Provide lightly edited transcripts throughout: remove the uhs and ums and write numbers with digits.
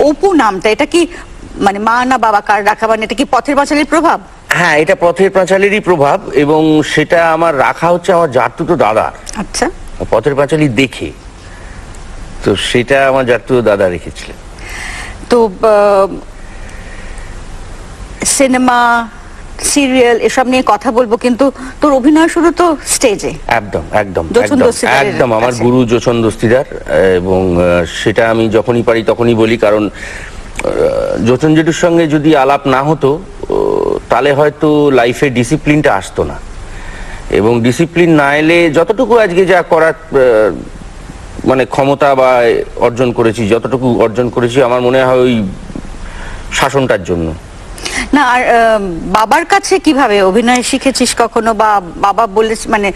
অপু নামটা এটা কি মানে মা না বাবা কার রাখা, মানে এটা কি পথের পাঁচালীর প্রভাব? হ্যাঁ, এটা পথের পাঁচালীরই প্রভাব, এবং সেটা আমার রাখা হচ্ছে আমার জাতুতো দাদা। আচ্ছা, পথের পাঁচালী দেখে, তো সেটা আমার জাতুতো দাদা রেখেছিলেন। তো সিনেমা সিরিয়াল এসব নিয়ে কথা বলবো, কিন্তু তোর অভিনয় শুরু তো স্টেজে। একদম একদম জোছন দস্তিদারের একদম আমার কাছে। গুরু জোছন দস্তিদার, এবং সেটা আমি যখনই পারি তখনই বলি, কারণ জোছন জেঠুর সঙ্গে যদি আলাপ না হতো তাহলে হয়তো লাইফে ডিসিপ্লিনটা আসতো না, এবং ডিসিপ্লিন না এলে যতটুকু আজকে যা করার মানে ক্ষমতা বা অর্জন করেছি, যতটুকু অর্জন করেছি আমার মনে হয় ওই শাসনটার জন্য। না, আর বাবার কাছে কিভাবে অভিনয় শিখেছিস কখনো, বা বাবা বলে মানে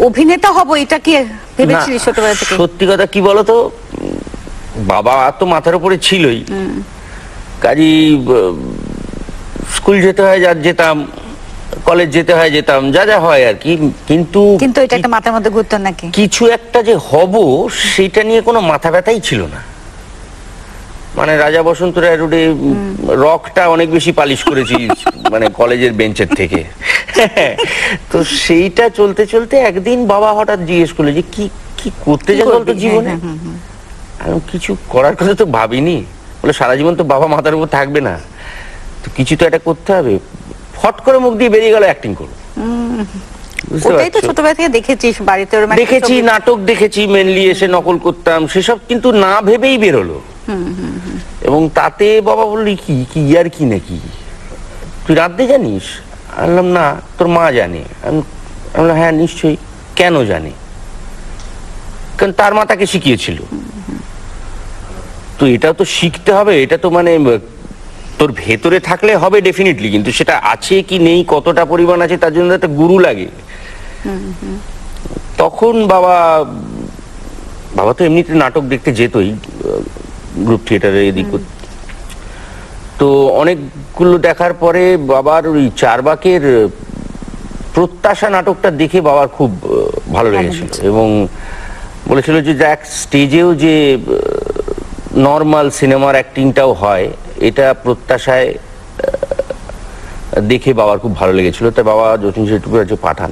অভিনেতা হব এটা কি ভেবেছিলিস ছোটবেলা থেকে? সত্যি কথা কি বলতো, বাবা তো মাথার উপরে ছিলই, কাজী স্কুল যেতে হয় যা যেতাম, কলেজ যেতে হয় যেতাম, যা যা হয় আর কি, কিন্তু কিন্তু এটা একটা মাথার মধ্যে ঘুরতো নাকি? কিছু একটা যে হব সেটা নিয়ে কোনো মাথা ব্যথাই ছিল না। মানে রাজা বসন্ত রায় রোডে রকটা অনেক বেশি পালিশ করেছি মানে কলেজের বেঞ্চের থেকে। তো সেইটা চলতে চলতে একদিন বাবা হঠাৎ জিজ্ঞেস করলো যে কি কি করতে চাস বলতো জীবনে। আমি কিছু করার কথা তো ভাবিনি, বলে সারা জীবন তো বাবা মাথার উপর থাকবে না, তো কিছু তো একটা করতে হবে। ফট করে মুখ দিয়ে বেরিয়ে গেল অ্যাক্টিং করো। ওটাই তো ছোটবেলা থেকে দেখেছিস বাড়িতে? দেখেছি, নাটক দেখেছি, মেনলি এসে নকল করতাম, সেসব কিন্তু না ভেবেই বেরোলো। এবং তাতে বাবা বললি কি কি ইয়ার কি নাকি, তুই রাঁধতে জানিস? বললাম না, তোর মা জানে। আমি বললাম হ্যাঁ নিশ্চয়ই, কেন জানে? কারণ তার মা তাকে শিখিয়েছিল। তো এটা তো শিখতে হবে, এটা তো মানে তোর ভেতরে থাকলে হবে ডেফিনেটলি, কিন্তু সেটা আছে কি নেই, কতটা পরিমাণ আছে, তার জন্য একটা গুরু লাগে। তখন বাবা তো এমনিতে নাটক দেখতে যেতই, গ্রুপ থিয়েটারে এদিক। তো অনেকগুলো দেখার পরে বাবার ওই চারবাকের প্রত্যাশা নাটকটা দেখে বাবার খুব ভালো লেগেছিল, এবং বলেছিল যে দেখ স্টেজেও যে নর্মাল সিনেমার অ্যাক্টিংটাও হয়, এটা প্রত্যাশায় দেখে বাবার খুব ভালো লেগেছিল। তাই বাবা যতীন সেটুকু পাঠান।